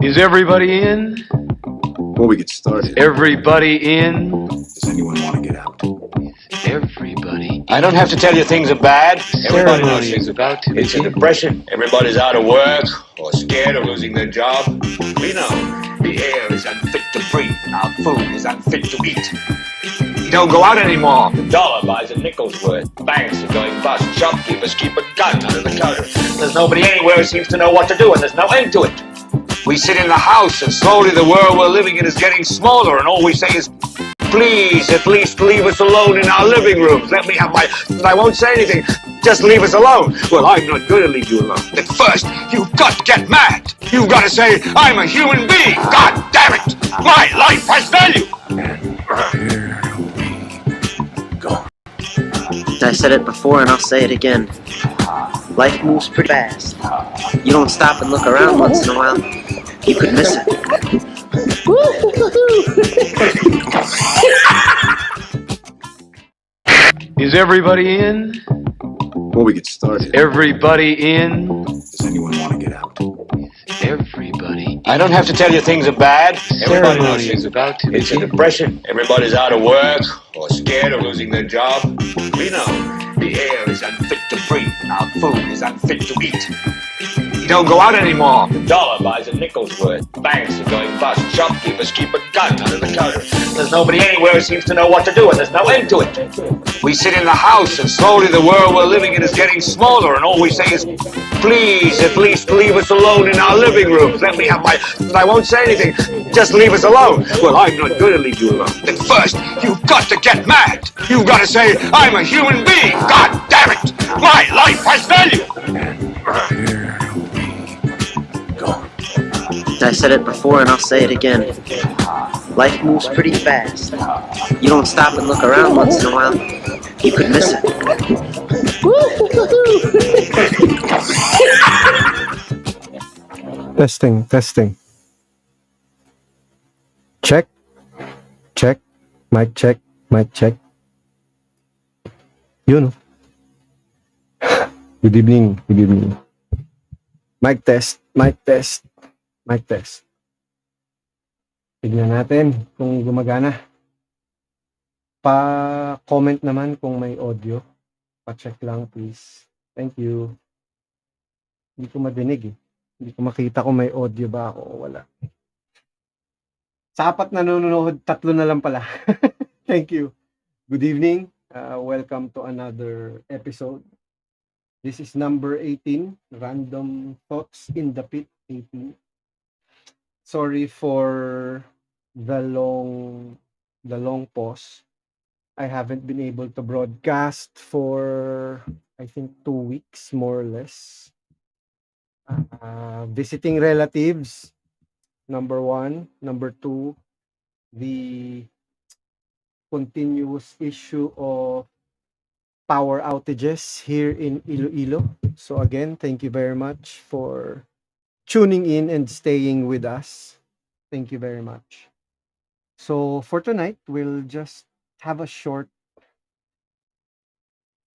Is everybody in? Before we get started, Everybody in? does anyone want to get out? Everybody. I don't have to tell you things are bad. Everybody knows Ceremony things is are bad. about to It's a begin. depression. Everybody's out of work or scared of losing their job. We know the air is unfit to breathe and our food is unfit to eat. We don't go out anymore. The dollar buys a nickel's worth. Banks are going bust. Shopkeepers keep a gun under the counter. There's nobody anywhere who seems to know what to do, and there's no end to it. We sit in the house, and slowly the world we're living in is getting smaller, and all we say is, please, at least leave us alone in our living rooms. Let me have my... I won't say anything. Just leave us alone. Well, I'm not going to leave you alone. At first, you've got to get mad. You've got to say, I'm a human being. God damn it. My life has value. Here we go. I said it before and I'll say it again. Life moves pretty fast. You don't stop and look around once in a while, you could miss it. Is everybody in? Before we get started, Everybody in? does anyone want to get out? Everybody. I don't have to tell you things are bad. Everybody knows Ceremony things is are bad. about to It's a begin. depression. Everybody's out of work or scared of losing their job. We know the air is unfit to breathe and our food is unfit to eat. We don't go out anymore. The dollar buys a nickel's worth. Banks are going bust. Shopkeepers keep a gun under the counter. There's nobody anywhere who seems to know what to do, and there's no end to it. We sit in the house, and slowly the world we're living in is getting smaller, and all we say is, please, at least leave us alone in our living rooms. Let me have my... I won't say anything. Just leave us alone. Well, I'm not going to leave you alone. At first, you've got to get mad. You've got to say, I'm a human being. God damn it. My life has value. Here we go. I said it before and I'll say it again. Life moves pretty fast. You don't stop and look around once in a while, you could miss it. Testing. Check, check, mic check. Yun. Good evening. Mic test. Tignan natin kung gumagana. Pa-comment naman kung may audio. Pa-check lang please. Thank you. Hindi ko madinig eh. Hindi ko makita kung may audio ba ako o wala. Sa apat na nanonood, 3 na lang pala. Thank you. Good evening. Welcome to another episode. This is number 18, Random Thoughts in the Pit 18. Sorry for the long pause. I haven't been able to broadcast for I think 2 weeks more or less. Visiting relatives, number 1. Number 2, the continuous issue of power outages here in Iloilo. So again, thank you very much for tuning in and staying with us. Thank you very much. So for tonight, we'll just have a short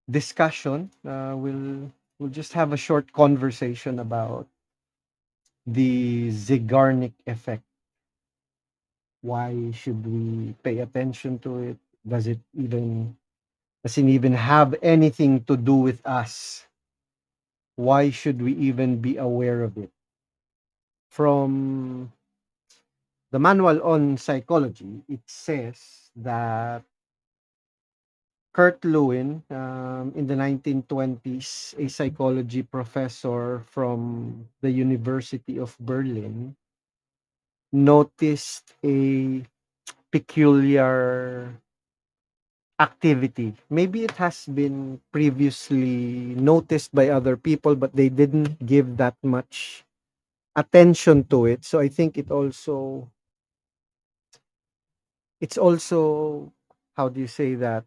discussion. We'll just have a short conversation about the Zeigarnik effect. Why should we pay attention to it? Doesn't even have anything to do with us? Why should we even be aware of it? From the manual on psychology, it says that Kurt Lewin, in the 1920s, a psychology professor from the University of Berlin, noticed a peculiar activity. Maybe it has been previously noticed by other people, but they didn't give that much attention to it. So I think it's also, how do you say that?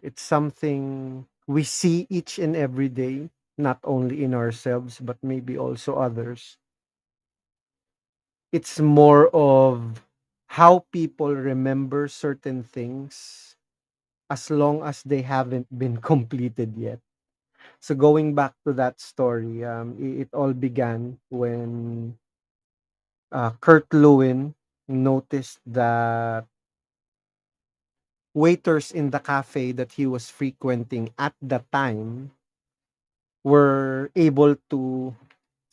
It's something we see each and every day, not only in ourselves, but maybe also others. It's more of how people remember certain things as long as they haven't been completed yet. So going back to that story, it all began when Kurt Lewin noticed that waiters in the cafe that he was frequenting at the time were able to,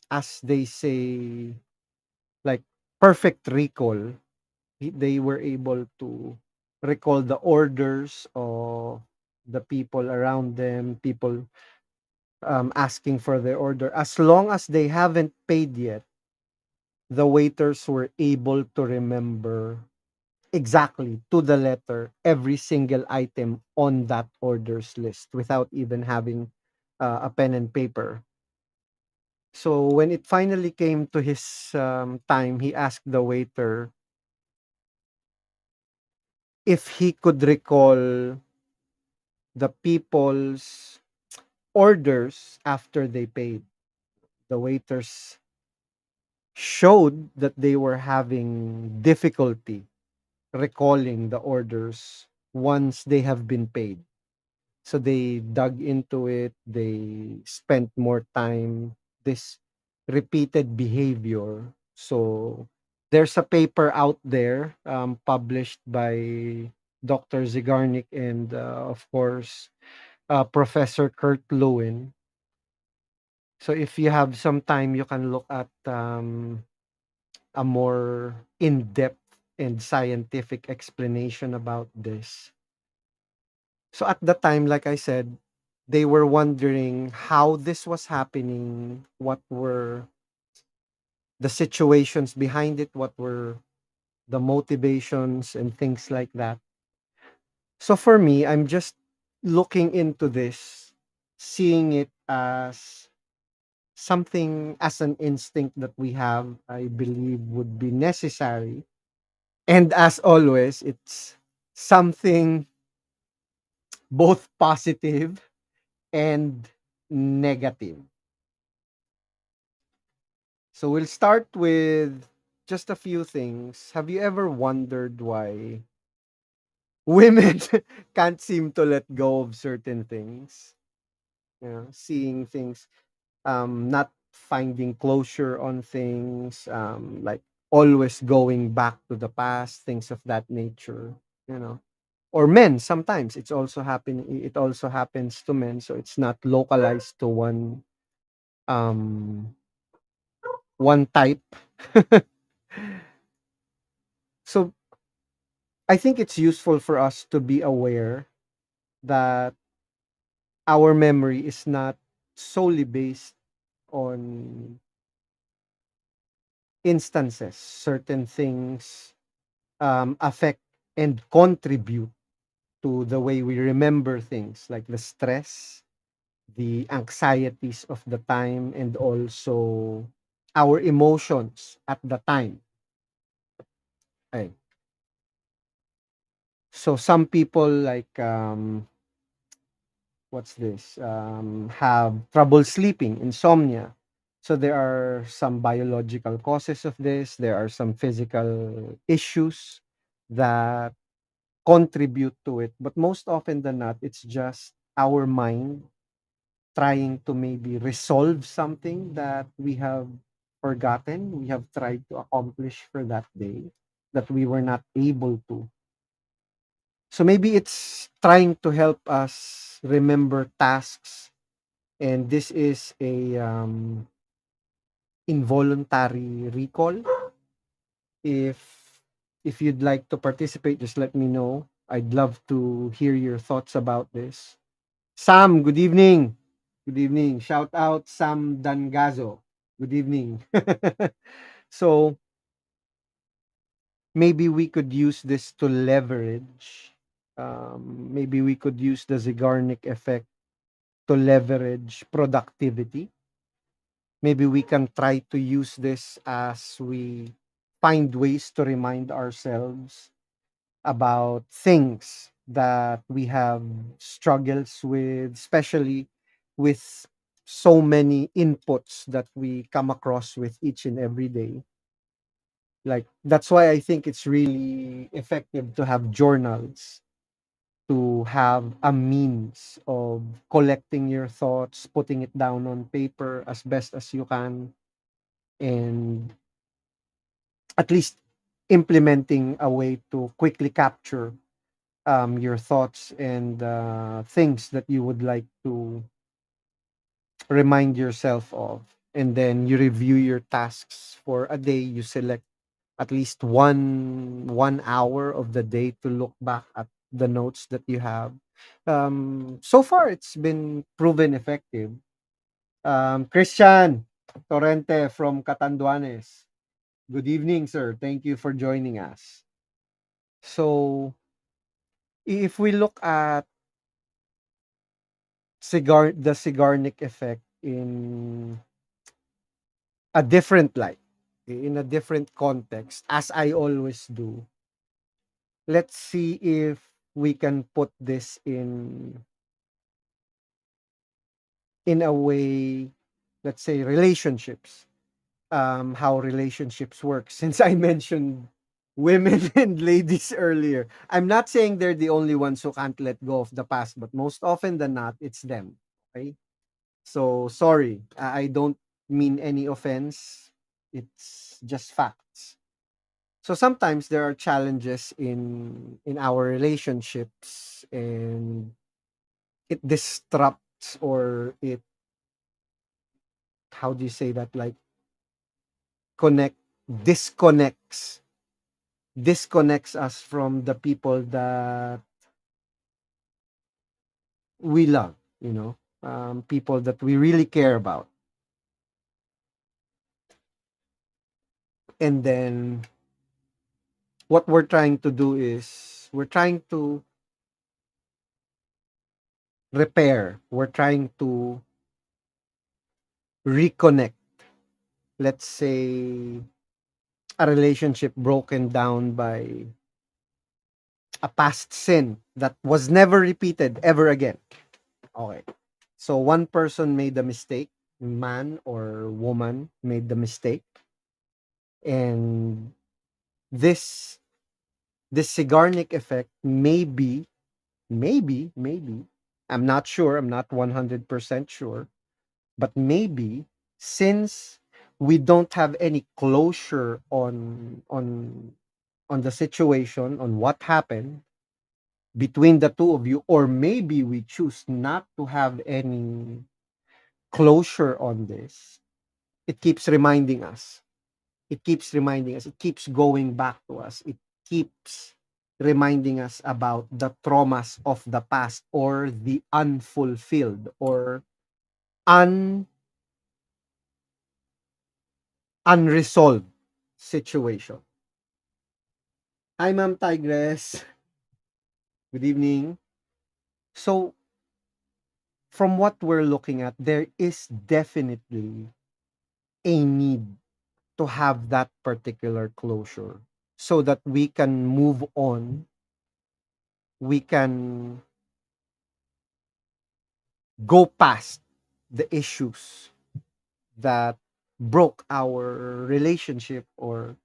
as they say, like perfect recall. They were able to recall the orders of the people around them, people asking for their order. As long as they haven't paid yet, the waiters were able to remember exactly to the letter every single item on that orders list without even having a pen and paper. So when it finally came to his time, he asked the waiter if he could recall the people's orders after they paid. The waiters showed that they were having difficulty recalling the orders once they have been paid. So they dug into it, they spent more time, this repeated behavior. So there's a paper out there published by Dr. Zeigarnik and, of course, Professor Kurt Lewin. So if you have some time, you can look at a more in-depth and scientific explanation about this. So at the time, like I said, they were wondering how this was happening, what were the situations behind it, what were the motivations and things like that. So for me, I'm just looking into this, seeing it as something, as an instinct that we have, I believe would be necessary. And as always, it's something both positive and negative. So we'll start with just a few things. Have you ever wondered why women can't seem to let go of certain things? You know, seeing things, not finding closure on things, like always going back to the past, things of that nature, you know. Or men, sometimes it also happens to men, so it's not localized to um one type. So I think it's useful for us to be aware that our memory is not solely based on instances. Certain things affect and contribute to the way we remember things, like the stress, the anxieties of the time, and also our emotions at the time. Okay. So some people, like what's this, have trouble sleeping, insomnia. So there are some biological causes of this, there are some physical issues that contribute to it, but most often than not, it's just our mind trying to maybe resolve something that we have forgotten, we have tried to accomplish for that day, that we were not able to. So maybe it's trying to help us remember tasks, and this is a involuntary recall. If you'd like to participate, just let me know. I'd love to hear your thoughts about this. Sam, good evening. Good evening. Shout out Sam Dangazo. Good evening. So maybe we could use this to leverage. Maybe we could use the Zeigarnik effect to leverage productivity. Maybe we can try to use this as we find ways to remind ourselves about things that we have struggles with, especially with so many inputs that we come across with each and every day. Like, that's why I think it's really effective to have journals, to have a means of collecting your thoughts, putting it down on paper as best as you can, and at least implementing a way to quickly capture your thoughts and things that you would like to remind yourself of. And then you review your tasks for a day. You select at least one hour of the day to look back at the notes that you have. So far, it's been proven effective. Christian Torrente from Catanduanes. Good evening, sir. Thank you for joining us. So, if we look at the Zeigarnik effect in a different light, in a different context, as I always do, let's see if we can put this in a way, let's say relationships, how relationships work. Since I mentioned women and ladies earlier, I'm not saying they're the only ones who can't let go of the past, but most often than not, it's them. Okay, so sorry, I don't mean any offense. It's just facts. So sometimes there are challenges in our relationships, and it disrupts, or it, how do you say that, like, connect disconnects disconnects us from the people that we love, people that we really care about. And then what we're trying to do is we're trying to repair, we're trying to reconnect, let's say, a relationship broken down by a past sin that was never repeated ever again. Okay. So one person made the mistake, man or woman made the mistake, and this this Sigarnik effect maybe, I'm not sure, I'm not 100% sure, but maybe, since we don't have any closure on the situation, on what happened between the two of you, or maybe we choose not to have any closure on this, it keeps reminding us. It keeps reminding us. It keeps going back to us. It keeps reminding us about the traumas of the past, or the unfulfilled, or un unresolved situation. Hi, Ma'am Tigress. Good evening. So, from what we're looking at, there is definitely a need to have that particular closure so that we can move on, we can go past the issues that broke our relationship, or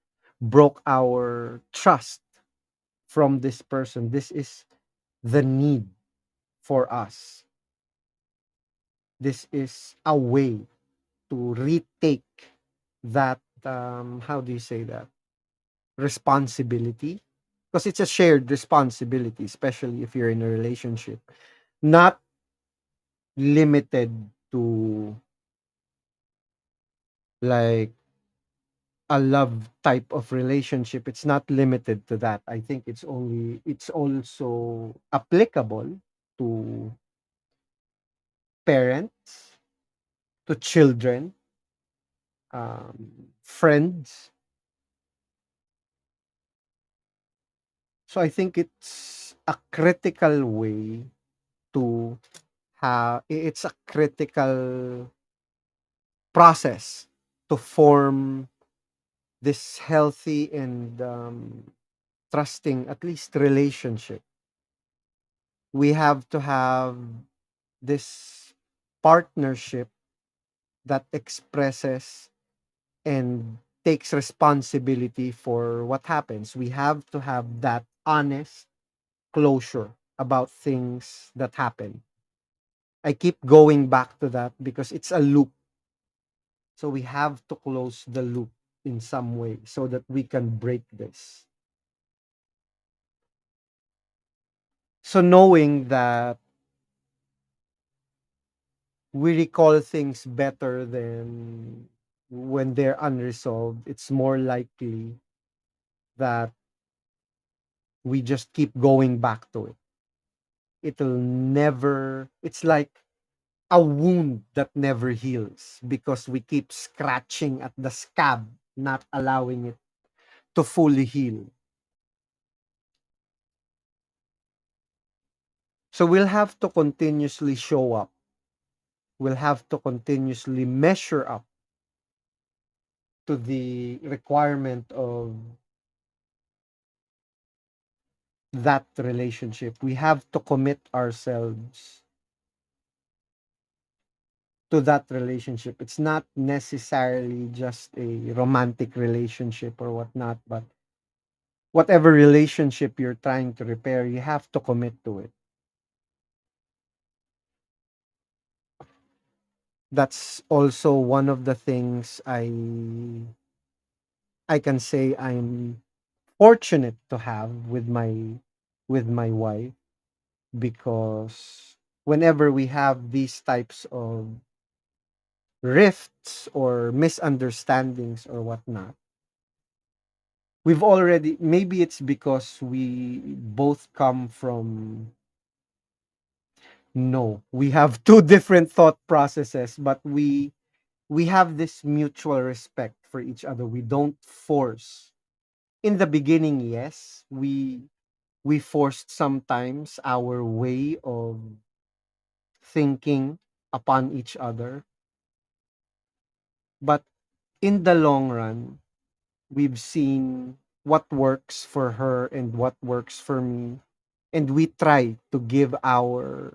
broke our trust from this person. This is the need for us. This is a way to retake that, how do you say that, responsibility, because it's a shared responsibility, especially if you're in a relationship, not limited to, like, a love type of relationship. It's not limited to that. I think it's also applicable to parents, to children, friends. So I think it's a critical way to have, it's a critical process to form this healthy and trusting, at least, relationship. We have to have this partnership that expresses and takes responsibility for what happens. We have to have that honest closure about things that happen. I keep going back to that because it's a loop. So we have to close the loop. in some way so that we can break this. So knowing that we recall things better than when they're unresolved, it's more likely that we just keep going back to it. It'll never, it's like a wound that never heals because we keep scratching at the scab, not allowing it to fully heal. So we'll have to continuously show up. We'll have to continuously measure up to the requirement of that relationship. We have to commit ourselves to that relationship. It's not necessarily just a romantic relationship or whatnot, but whatever relationship you're trying to repair, you have to commit to it. That's also one of the things I can say I'm fortunate to have with my wife, because whenever we have these types of rifts or misunderstandings or whatnot, we've already, maybe it's because we both come from, no, we have two different thought processes, but we have this mutual respect for each other. We don't force. In the beginning, yes, we forced sometimes our way of thinking upon each other, but in the long run, we've seen what works for her and what works for me, and we try to give our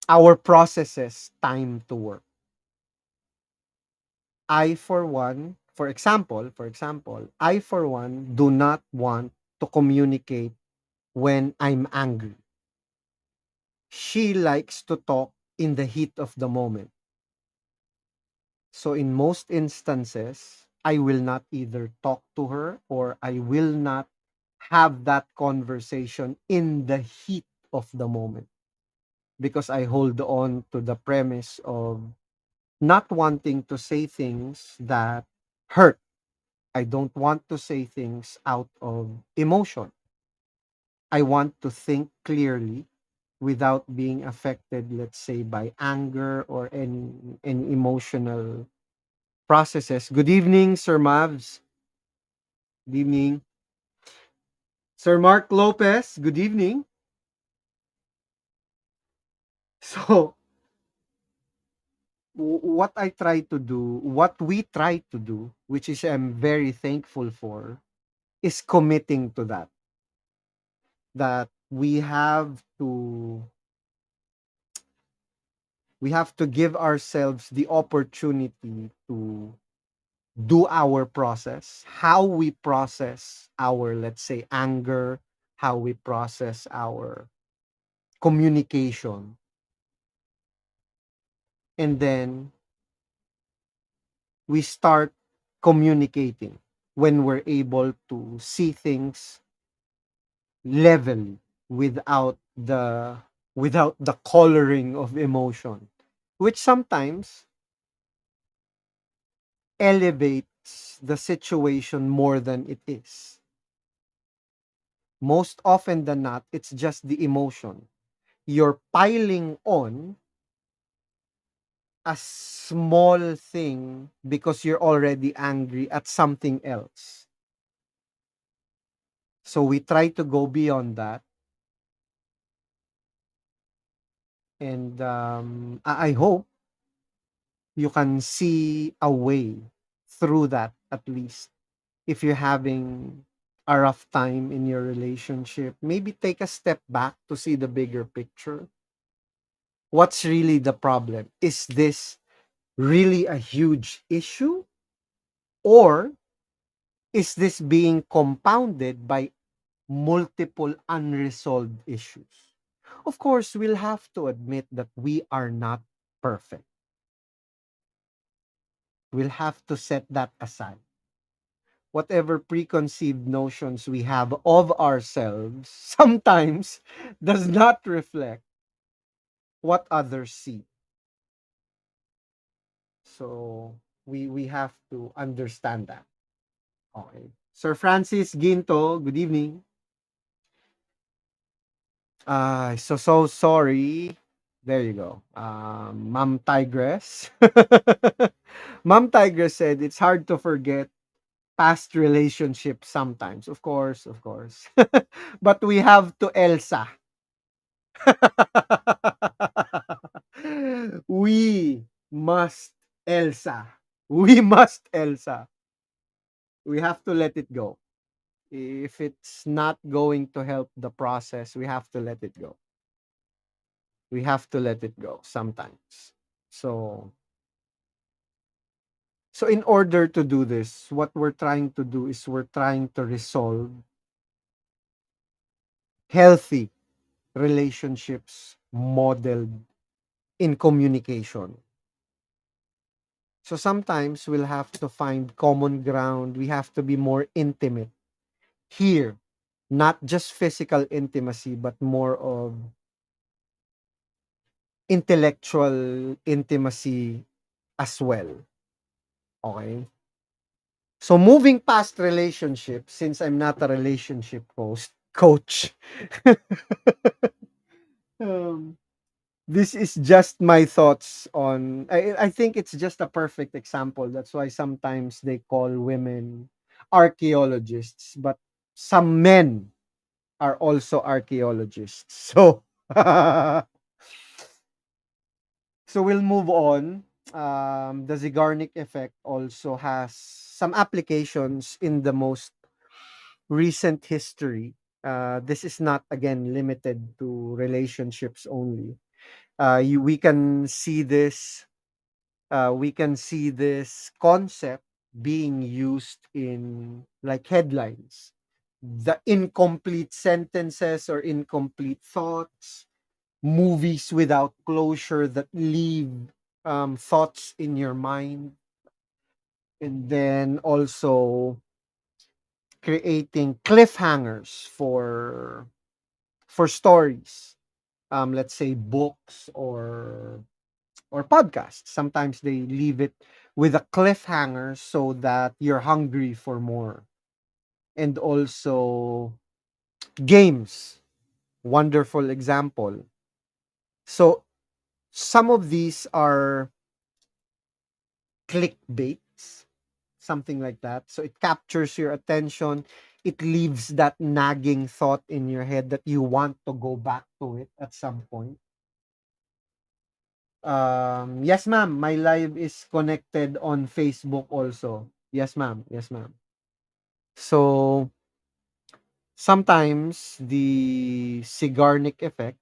our processes time to work. I for one, for example, I for one do not want to communicate when I'm angry. She likes to talk in the heat of the moment. So in most instances, I will not either talk to her or I will not have that conversation in the heat of the moment, because I hold on to the premise of not wanting to say things that hurt. I don't want to say things out of emotion. I want to think clearly without being affected, let's say, by anger or any emotional processes. Good evening, Sir Mavs. Good evening. Sir Mark Lopez, good evening. So, what we try to do, which is I'm very thankful for, is committing to that. That we have to give ourselves the opportunity to do our process, how we process our, let's say, anger, how we process our communication, and then we start communicating when we're able to see things levelly without the coloring of emotion, which sometimes elevates the situation more than it is. Most often than not, it's just the emotion. You're piling on a small thing because you're already angry at something else. So we try to go beyond that. And I hope you can see a way through that, at least. If you're having a rough time in your relationship, maybe take a step back to see the bigger picture. What's really the problem? Is this really a huge issue? Or is this being compounded by multiple unresolved issues? Of course, we'll have to admit that we are not perfect. we'll have to set that aside. Whatever preconceived notions we have of ourselves sometimes does not reflect what others see. So we have to understand that. Okay. Sir Francis Ginto, good evening. So sorry. There you go. Ma'am Tigress. Ma'am Tigress said it's hard to forget past relationships sometimes. Of course. But we have to Elsa. We must Elsa. We must Elsa. We have to let it go. If it's not going to help the process, we have to let it go. We have to let it go sometimes. So so in order to do this, what we're trying to do is we're trying to resolve healthy relationships modeled in communication. So sometimes we'll have to find common ground. We have to be more intimate here, not just physical intimacy, but more of intellectual intimacy as well. Okay? So moving past relationships, since I'm not a relationship coach, um, this is just my thoughts on. I think it's just a perfect example. That's why sometimes they call women archaeologists, but some men are also archaeologists. So so we'll move on. The Zeigarnik effect also has some applications in the most recent history. This is not again limited to relationships only. We can see this. We can see this concept being used in like headlines, the incomplete sentences or incomplete thoughts, movies without closure that leave thoughts in your mind, and then also creating cliffhangers for stories. Let's say books or podcasts. Sometimes they leave it with a cliffhanger so that you're hungry for more. And also games, wonderful example. So some of these are clickbaits, something like that. So it captures your attention. It leaves that nagging thought in your head that you want to go back to it at some point. Yes, ma'am. My live is connected on Facebook also. Yes, ma'am. Yes, ma'am. So sometimes the Zeigarnik effect.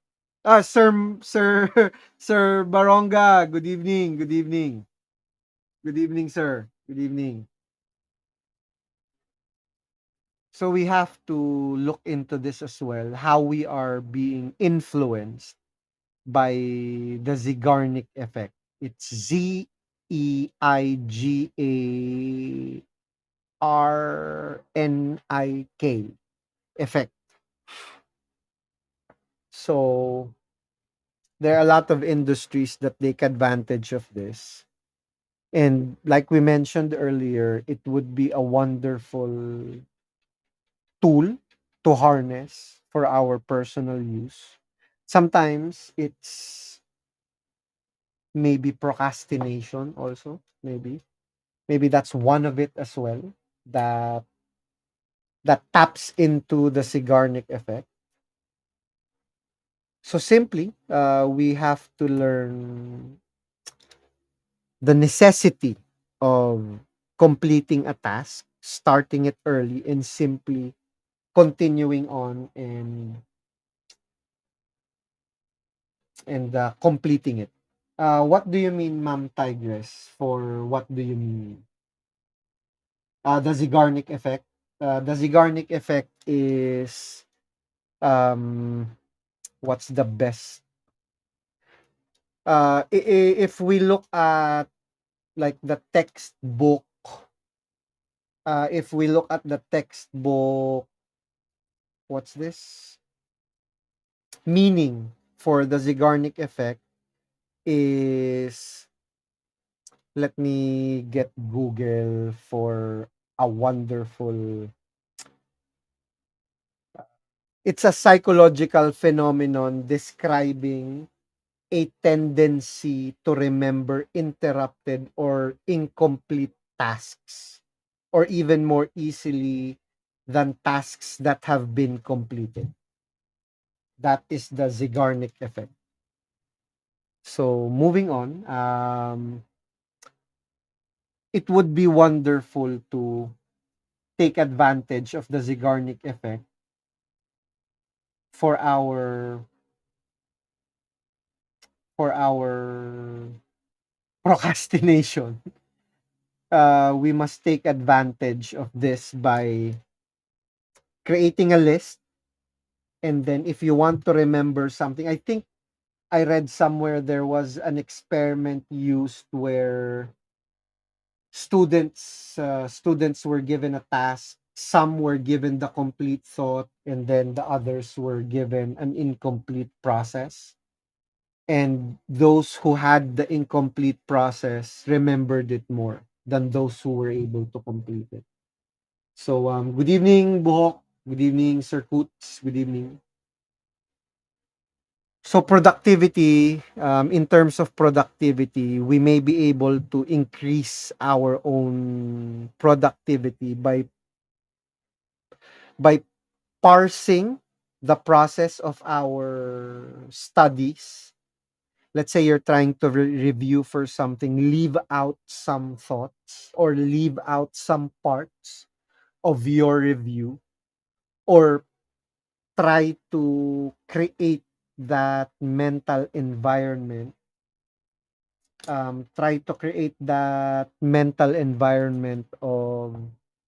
Sir, Sir Baronga. Good evening. Good evening. Good evening, sir. Good evening. So we have to look into this as well, how we are being influenced by the Zeigarnik effect. It's Zeigarnik effect. So there are a lot of industries that take advantage of this. And like we mentioned earlier, it would be a wonderful tool to harness for our personal use. Sometimes it's maybe procrastination also, maybe. Maybe that's one of it as well that that taps into the Zeigarnik effect. So simply, we have to learn the necessity of completing a task, starting it early, and simply continuing on and completing it. What do you mean, Ma'am Tigress? For what do you mean? The Zeigarnik effect. The Zeigarnik effect is um, what's the best? If we look at like the textbook. If we look at the textbook, what's this? Meaning for the Zeigarnik effect is, let me get Google for a wonderful, it's a psychological phenomenon describing a tendency to remember interrupted or incomplete tasks, or even more easily than tasks that have been completed. That is the Zeigarnik effect. So moving on, it would be wonderful to take advantage of the Zeigarnik effect for our procrastination. We must take advantage of this by creating a list, and then if you want to remember something, I think I read somewhere there was an experiment used where students were given a task, some were given the complete thought, and then the others were given an incomplete process, and those who had the incomplete process remembered it more than those who were able to complete it. So good evening, Buhok. Good evening, Sir Coots. Good evening. So productivity, in terms of productivity, we may be able to increase our own productivity by parsing the process of our studies. Let's say you're trying to review for something, leave out some thoughts or leave out some parts of your review, or try to create that mental environment, try to create that mental environment of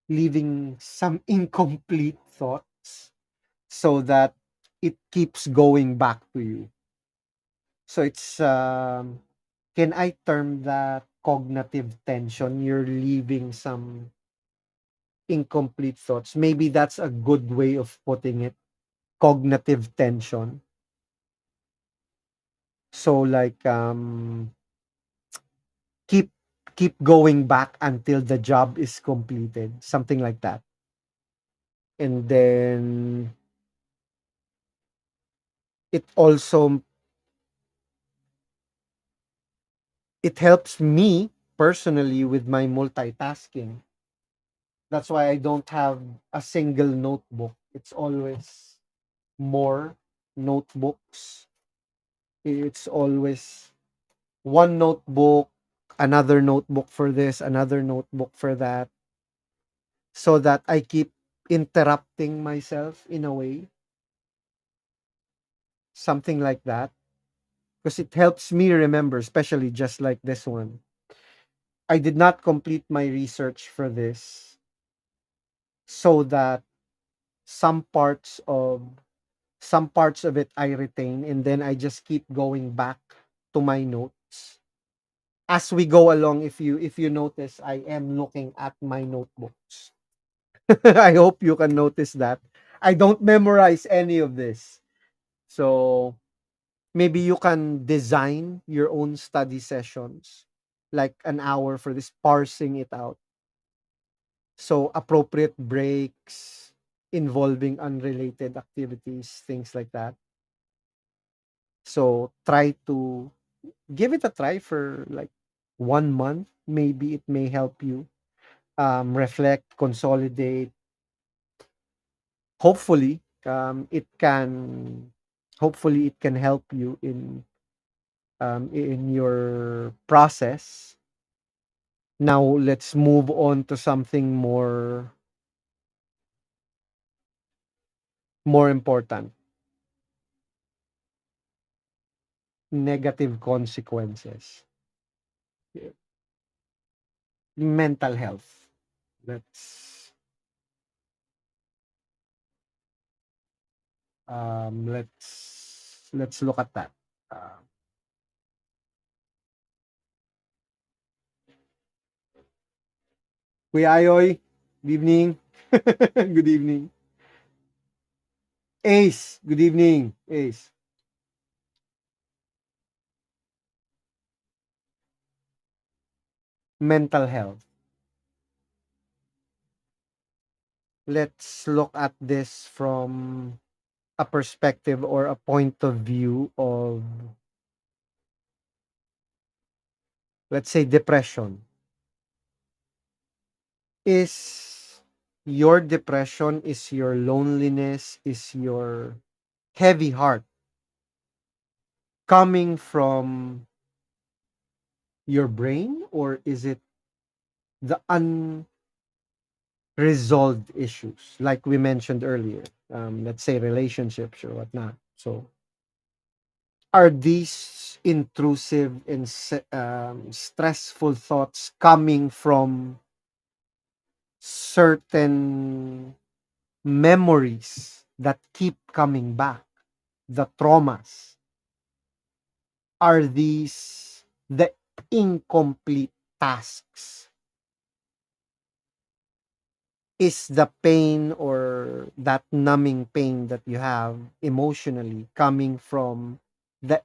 leaving some incomplete thoughts so that it keeps going back to you. So it's, can I term that cognitive tension? You're leaving some incomplete thoughts. Maybe that's a good way of putting it. Cognitive tension. So like, keep keep going back until the job is completed, something like that. And then it also, it helps me personally with my multitasking. That's why I don't have a single notebook. It's always more notebooks. It's always one notebook, another notebook for this, another notebook for that, so that I keep interrupting myself in a way, something like that, because it helps me remember, especially just like this one. I did not complete my research for this, so that some parts of some parts of it I retain, and then I just keep going back to my notes as we go along. If you notice, I am looking at my notebooks. I hope you can notice that I don't memorize any of this. So maybe you can design your own study sessions, like an hour for this, parsing it out. So appropriate breaks involving unrelated activities, things like that. So try to give it a try for like 1 month. Maybe it may help you reflect, consolidate. Hopefully, it can. Hopefully, it can help you in your process. Now let's move on to something more important. Negative consequences. Yeah. Mental health. Let's look at that. Uh, Kuya Ayoy, good evening. Good evening. Ace, good evening. Ace. Mental health. Let's look at this from a perspective or a point of view of, let's say, depression. Is your depression, is your loneliness, is your heavy heart coming from your brain, or is it the unresolved issues like we mentioned earlier, let's say relationships or whatnot? So are these intrusive and stressful thoughts coming from certain memories that keep coming back, the traumas? Are these the incomplete tasks? Is the pain or that numbing pain that you have emotionally coming from the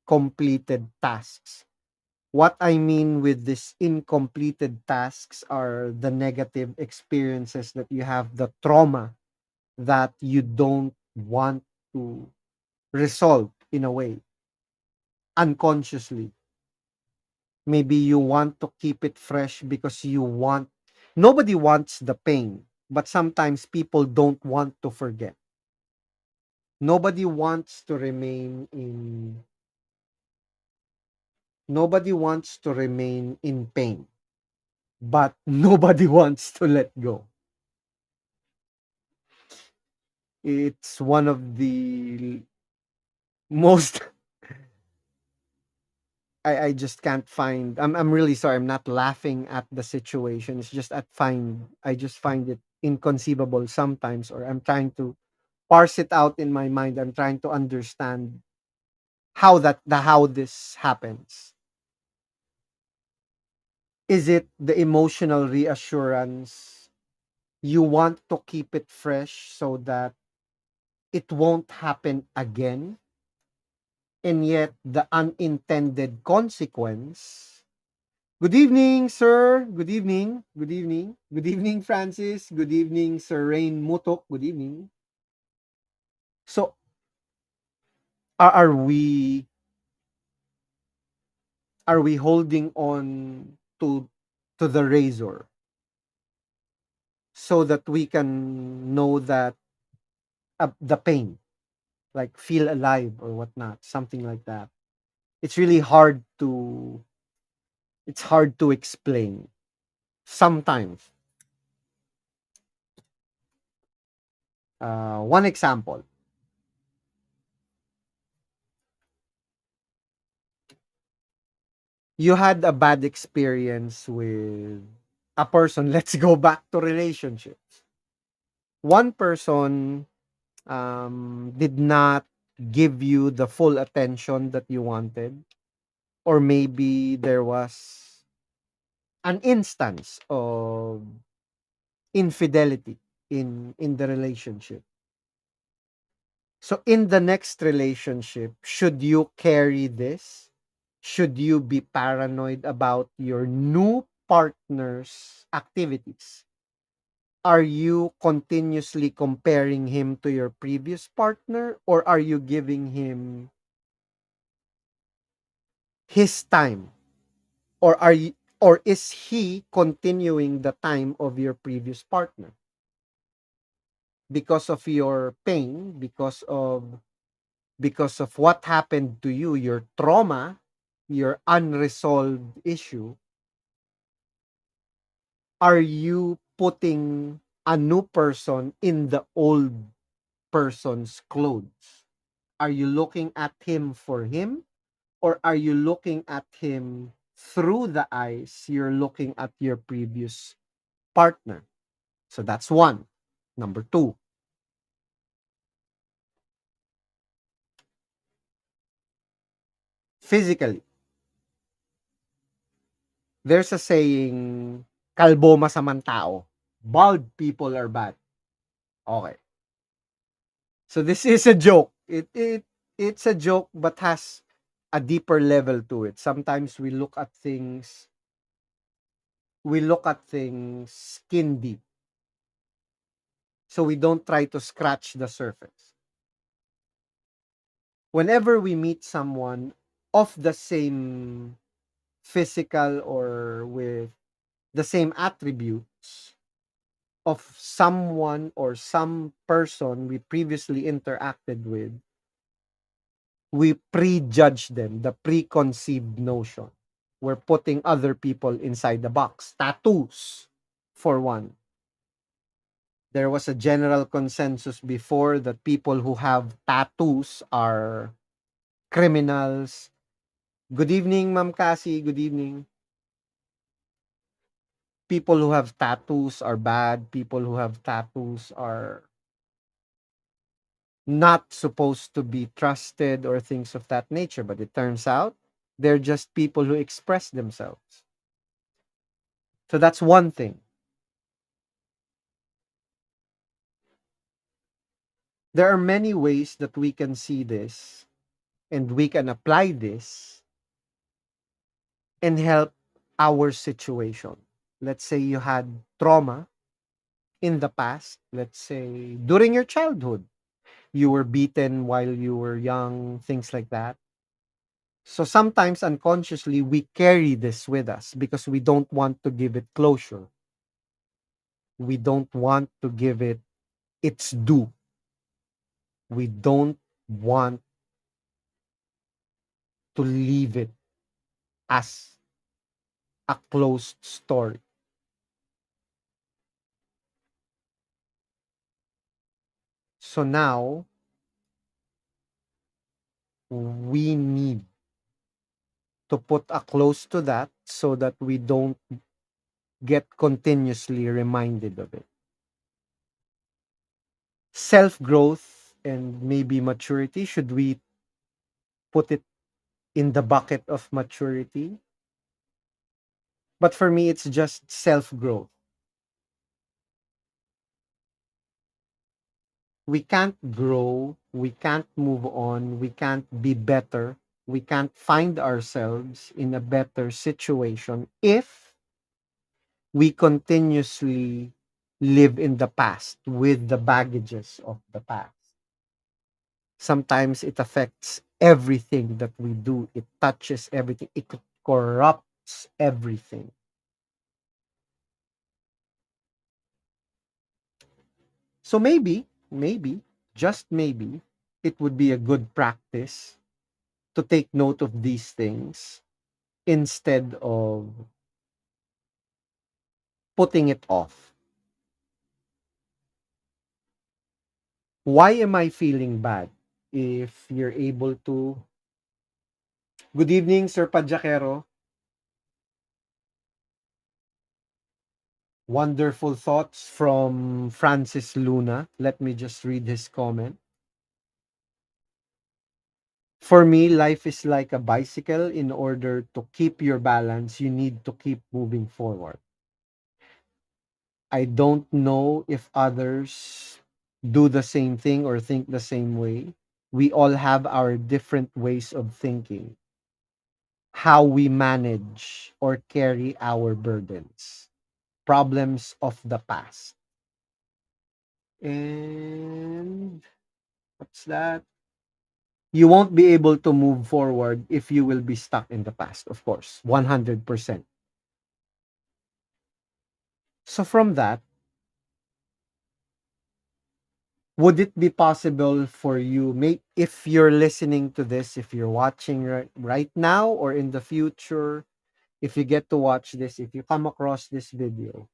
incompleted tasks? What I mean with these incompleted tasks are the negative experiences that you have, the trauma that you don't want to resolve in a way, unconsciously. Maybe you want to keep it fresh because nobody wants the pain, but sometimes people don't want to forget. Nobody wants to remain in nobody wants to remain in pain, but nobody wants to let go. It's one of the most I just can't find. I'm really sorry. I'm not laughing at the situation. It's just I just find it inconceivable sometimes, or I'm trying to parse it out in my mind. I'm trying to understand how this happens. Is it the emotional reassurance? You want to keep it fresh so that it won't happen again, and yet the unintended consequence. Good evening, sir. Good evening. Good evening. Good evening, Francis. Good evening, Sir Rain Mutok. Good evening. So, are we holding on to the razor so that we can know that the pain, like feel alive or whatnot, something like that? It's really hard to explain. Sometimes, one example, you had a bad experience with a person. Let's go back to relationships. One person did not give you the full attention that you wanted, or maybe there was an instance of infidelity in the relationship. So in the next relationship, should you carry this? Should you be paranoid about your new partner's activities? Are you continuously comparing him to your previous partner, or are you giving him his time, or is he continuing the time of your previous partner because of your pain, because of what happened to you, your trauma, your unresolved issue? Are you putting a new person in the old person's clothes? Are you looking at him for him, or are you looking at him through the eyes you're looking at your previous partner? So that's one. Number two, physically. There's a saying, kalbo masamang tao. Bald people are bad. Okay. So this is a joke. It's a joke but has a deeper level to it. Sometimes we look at things skin deep. So we don't try to scratch the surface. Whenever we meet someone of the same physical or with the same attributes of someone or some person we previously interacted with, we prejudge them, the preconceived notion. We're putting other people inside the box. Tattoos, for one. There was a general consensus before that people who have tattoos are criminals. Good evening, Ma'am Cassie. Good evening. People who have tattoos are bad. People who have tattoos are not supposed to be trusted or things of that nature. But it turns out they're just people who express themselves. So that's one thing. There are many ways that we can see this and we can apply this and help our situation. Let's say you had trauma in the past. Let's say during your childhood, you were beaten while you were young, things like that. So sometimes unconsciously, we carry this with us because we don't want to give it closure. We don't want to give it its due. We don't want to leave it as a closed story. So now we need to put a close to that so that we don't get continuously reminded of it. Self growth and maybe maturity, should we put it in the bucket of maturity? But for me, it's just self growth. We can't grow, we can't move on, we can't be better, we can't find ourselves in a better situation if we continuously live in the past with the baggages of the past. Sometimes it affects everything that we do, it touches everything, it corrupts everything. So maybe, just maybe, it would be a good practice to take note of these things instead of putting it off. Why am I feeling bad? If you're able to. Good evening, Sir Padjakero. Wonderful thoughts from Francis Luna. Let me just read his comment. For me, life is like a bicycle. In order to keep your balance, you need to keep moving forward. I don't know if others do the same thing or think the same way. We all have our different ways of thinking, how we manage or carry our burdens, problems of the past. And what's that? You won't be able to move forward if you will be stuck in the past, of course, 100%. So, from that, would it be possible for you, if you're listening to this, if you're watching right now or in the future, if you get to watch this, if you come across this video,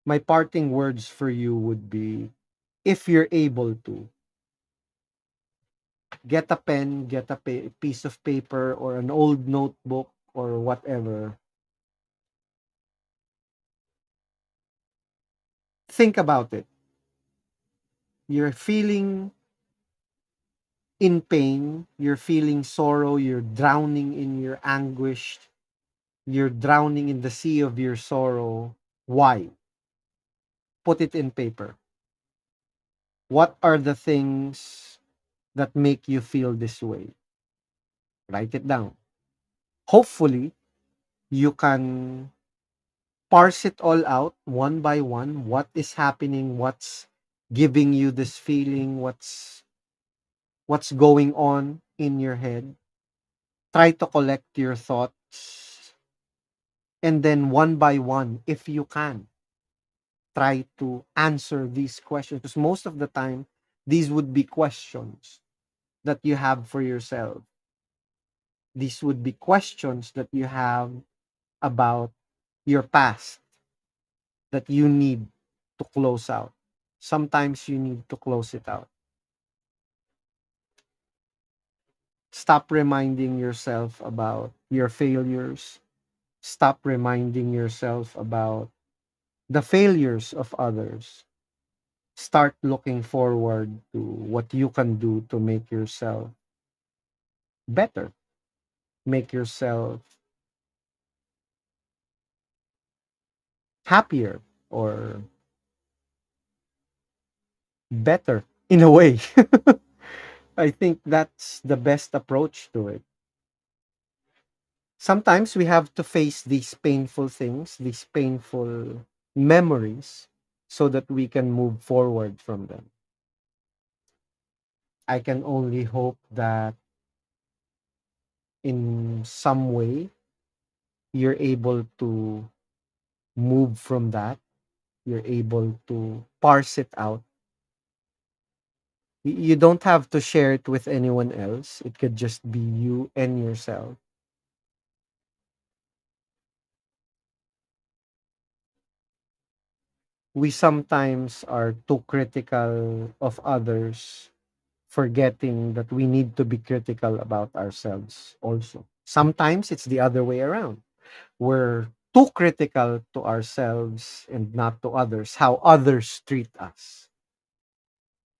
my parting words for you would be, if you're able to, get a pen, get a piece of paper or an old notebook or whatever. Think about it. You're feeling in pain, you're feeling sorrow, you're drowning in your anguish. You're drowning in the sea of your sorrow. Why? Put it in paper. What are the things that make you feel this way? Write it down. Hopefully, you can parse it all out one by one. What is happening? What's giving you this feeling? What's going on in your head? Try to collect your thoughts, and then one by one, if you can, try to answer these questions, because most of the time these would be questions that you have for yourself. These would be questions that you have about your past that you need to close out. Sometimes you need to close it out. Stop reminding yourself about your failures. Stop reminding yourself about the failures of others. Start looking forward to what you can do to make yourself better, make yourself happier or better in a way. I think that's the best approach to it. Sometimes we have to face these painful things, these painful memories, so that we can move forward from them. I can only hope that in some way you're able to move from that, you're able to parse it out. You don't have to share it with anyone else, it could just be you and yourself. We sometimes are too critical of others, forgetting that we need to be critical about ourselves also. Sometimes it's the other way around. We're too critical to ourselves and not to others, how others treat us.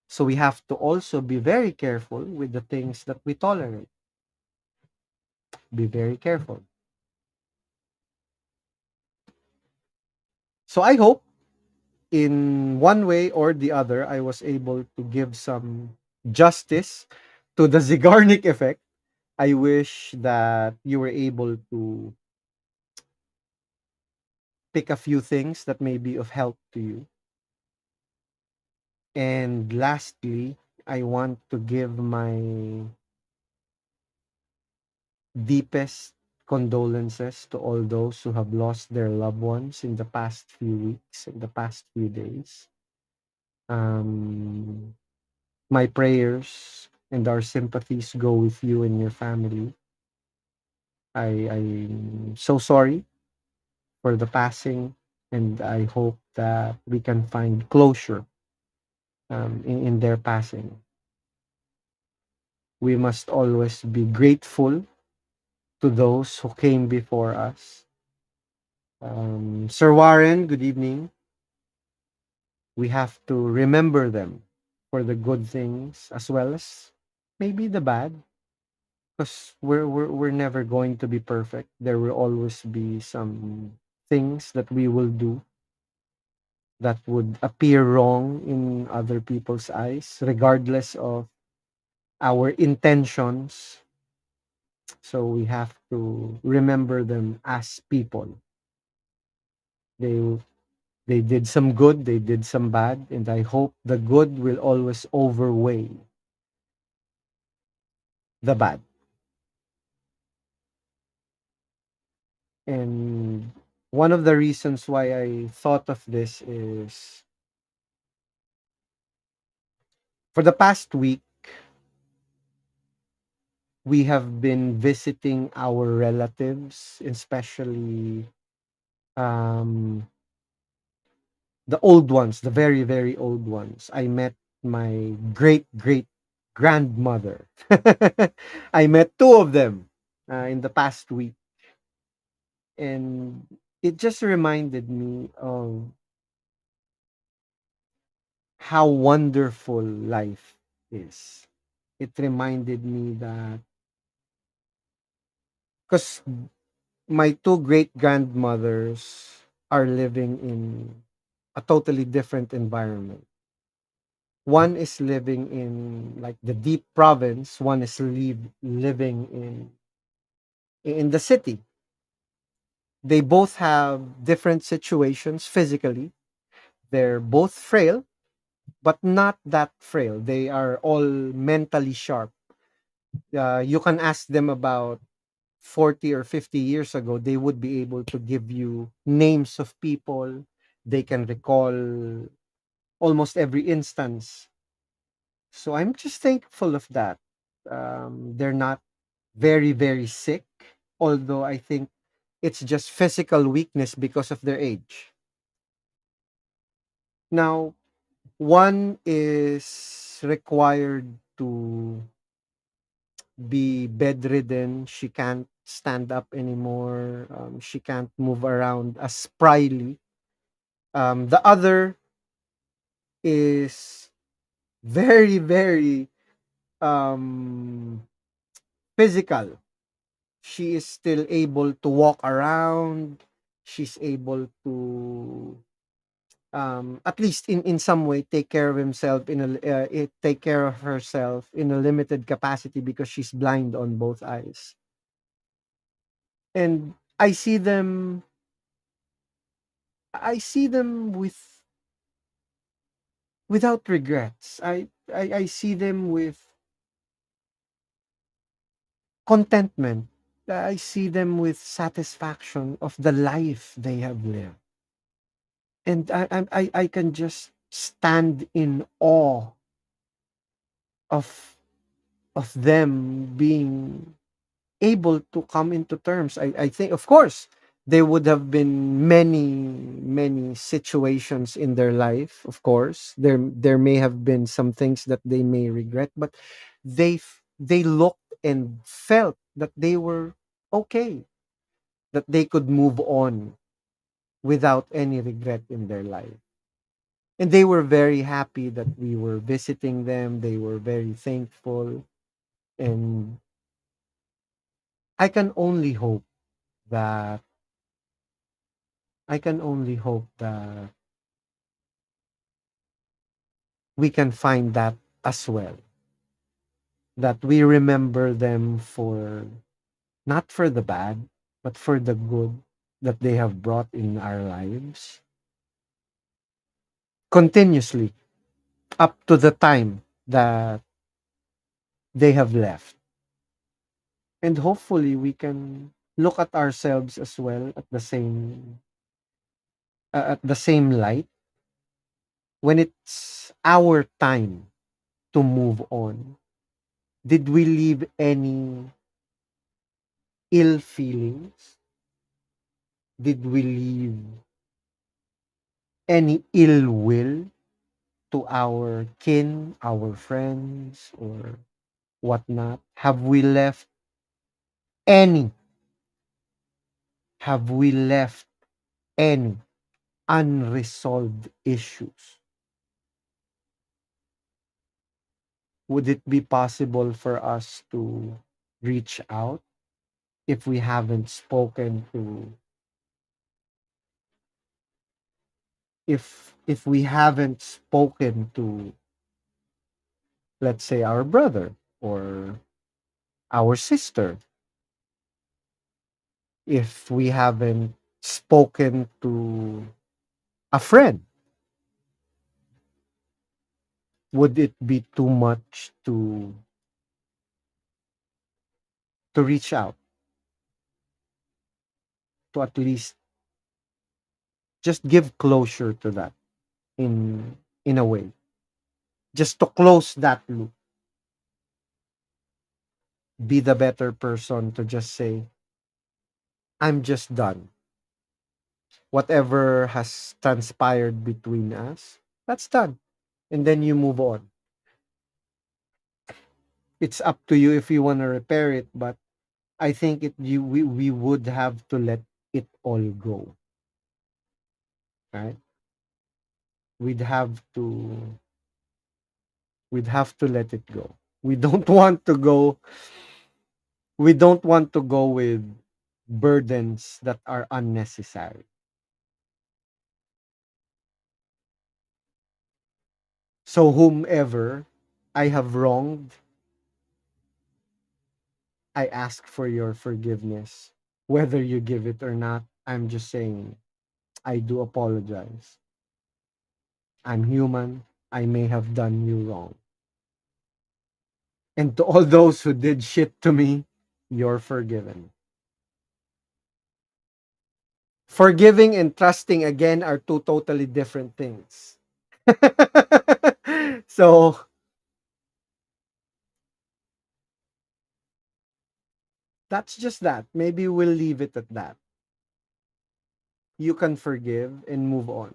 So we have to also be very careful with the things that we tolerate. Be very careful. So I hope in one way or the other, I was able to give some justice to the Zeigarnik effect. I wish that you were able to pick a few things that may be of help to you. And lastly, I want to give my deepest condolences to all those who have lost their loved ones in the past few weeks, in the past few days. Um, my prayers and our sympathies go with you and your family. I'm so sorry for the passing, and I hope that we can find closure in their passing. We must always be grateful to those who came before us. Sir Warren, good evening. We have to remember them for the good things as well as maybe the bad, because we're never going to be perfect. There will always be some things that we will do that would appear wrong in other people's eyes, regardless of our intentions. So we have to remember them as people. They they did some good, they did some bad, and I hope the good will always overweigh the bad. And one of the reasons why I thought of this is for the past week, we have been visiting our relatives, especially um, the old ones, the very, very old ones. I met my great, great grandmother. I met two of them in the past week. And it just reminded me of how wonderful life is. It reminded me that because My two great grandmothers are living in a totally different environment. One is living in like the deep province, one is living in the city. They both have different situations physically. They're both frail, but not that frail. They are all mentally sharp. You can ask them about 40 or 50 years ago, they would be able to give you names of people. They can recall almost every instance. So I'm just thankful of that. They're not very, very sick, although I think it's just physical weakness because of their age. Now, one is required to be bedridden. She can't stand up anymore. She can't move around as spryly. The other is very, very um, physical. She is still able to walk around. She's able to at least in some way take care of himself take care of herself in a limited capacity because she's blind on both eyes. And I see them without regrets. I see them with contentment. I see them with satisfaction of the life they have lived. And I can just stand in awe of them being able to come into terms. I think, of course, there would have been many, many situations in their life. Of course, there may have been some things that they may regret, but they looked and felt that they were okay, that they could move on without any regret in their life. And they were very happy that we were visiting them. They were very thankful. And I can only hope that I can only hope that we can find that as well. That we remember them for not for the bad, but for the good that they have brought in our lives continuously up to the time that they have left. And hopefully we can look at ourselves as well at the same light when it's our time to move on. Did we leave any ill feelings? Did we leave any ill will to our kin, our friends, or whatnot? Any? Have we left any unresolved issues? Would it be possible for us to reach out if we haven't spoken to if we haven't spoken to, let's say, our brother or our sister, if we haven't spoken to a friend, would it be too much to reach out, to at least just give closure to that in a way, just to close that loop, be the better person to just say, I'm just done. Whatever has transpired between us, that's done. And then you move on. It's up to you if you want to repair it, but I think we would have to let it all go, right? We'd have to we'd have to let it go. We don't want to go with burdens that are unnecessary. So, whomever I have wronged, I ask for your forgiveness. Whether you give it or not, I'm just saying, I do apologize. I'm human. I may have done you wrong. And to all those who did shit to me, you're forgiven. Forgiving and trusting again are two totally different things. So that's just that. Maybe we'll leave it at that. You can forgive and move on.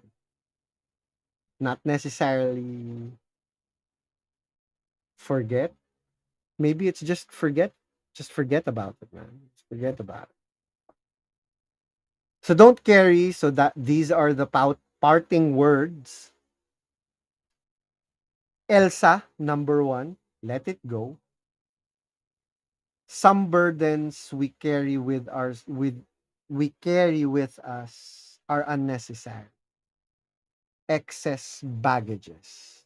Not necessarily forget. Maybe it's just forget. Just forget about it, man. Just forget about it. So don't carry. So that these are the parting words. Elsa, number one, let it go. Some burdens we carry with us are unnecessary. Excess baggages.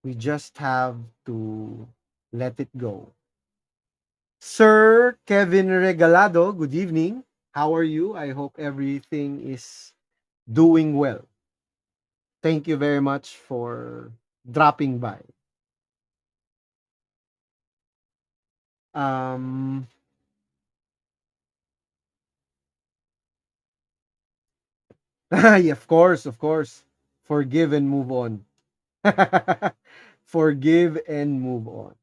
We just have to let it go. Sir Kevin Regalado, good evening. How are you? I hope everything is doing well. Thank you very much for dropping by. Um, yeah, of course, of course. Forgive and move on. Forgive and move on.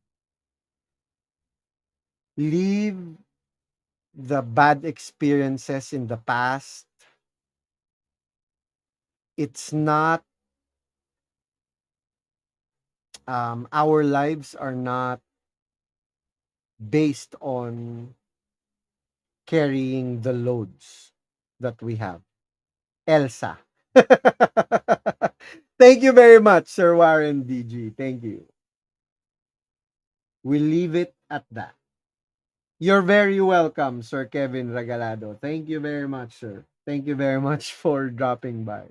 Leave the bad experiences in the past. It's not, our lives are not based on carrying the loads that we have. Elsa. Thank you very much, Sir Warren DG. Thank you. We leave it at that. You're very welcome, Sir Kevin Regalado. Thank you very much, sir. Thank you very much for dropping by.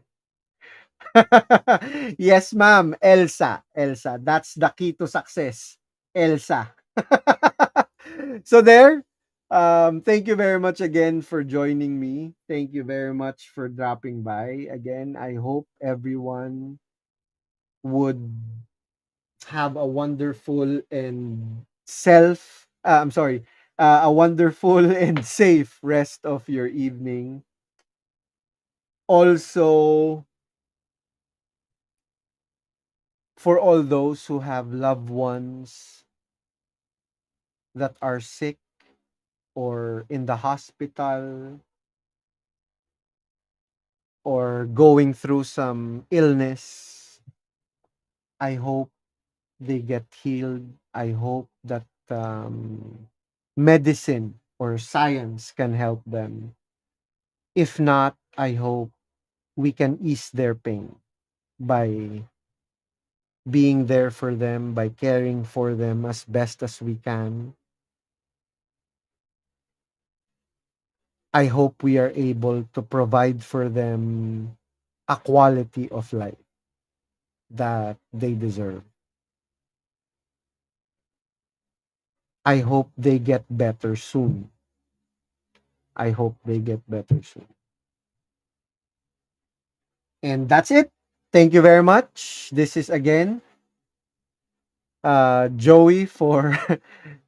Yes, ma'am. Elsa. Elsa. That's the key to success. Elsa. So there. Thank you very much again for joining me. Thank you very much for dropping by. Again, I hope everyone would have a wonderful and I'm sorry, a wonderful and safe rest of your evening. Also, for all those who have loved ones that are sick or in the hospital or going through some illness, I hope they get healed. I hope that medicine or science can help them. If not, I hope we can ease their pain by being there for them, by caring for them as best as we can. I hope we are able to provide for them a quality of life that they deserve. I hope they get better soon. I hope they get better soon. And that's it. Thank you very much. This is again Joey for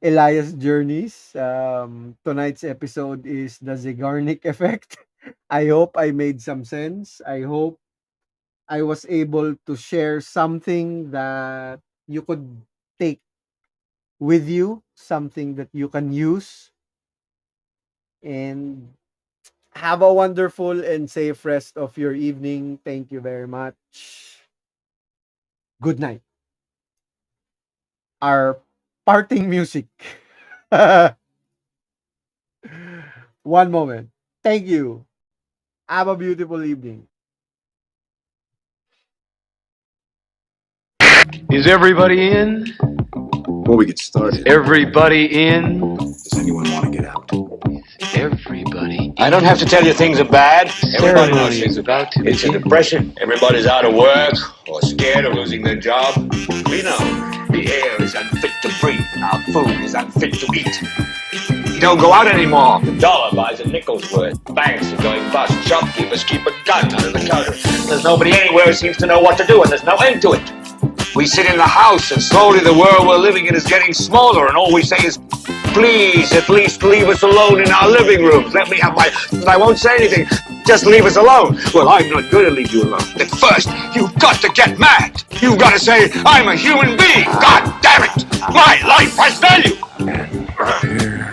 Elias Journeys. Tonight's episode is the Zeigarnik effect. I hope I made some sense. I hope I was able to share something that you could take with you, something that you can use, and have a wonderful and safe rest of your evening. Thank you very much. Good night. Our parting music. One moment. Thank you. Have a beautiful evening. Is everybody in? Before we get started, Everybody in? Does anyone want to get out? Everybody. I don't have to tell you things are bad. Everybody knows Ceremony things is are bad. about to It's a begin. depression. Everybody's out of work or scared of losing their job. We know the air is unfit to breathe. Our food is unfit to eat. You don't go out anymore. The dollar buys a nickel's worth. Banks are going bust. Shopkeepers keep a gun under the counter. There's nobody anywhere who seems to know what to do, and there's no end to it. We sit in the house, and slowly the world we're living in is getting smaller, and all we say is, please, at least leave us alone in our living rooms. Let me have my... I won't say anything. Just leave us alone. Well, I'm not going to leave you alone. At first, you've got to get mad. You've got to say, I'm a human being. God damn it. My life has value. Here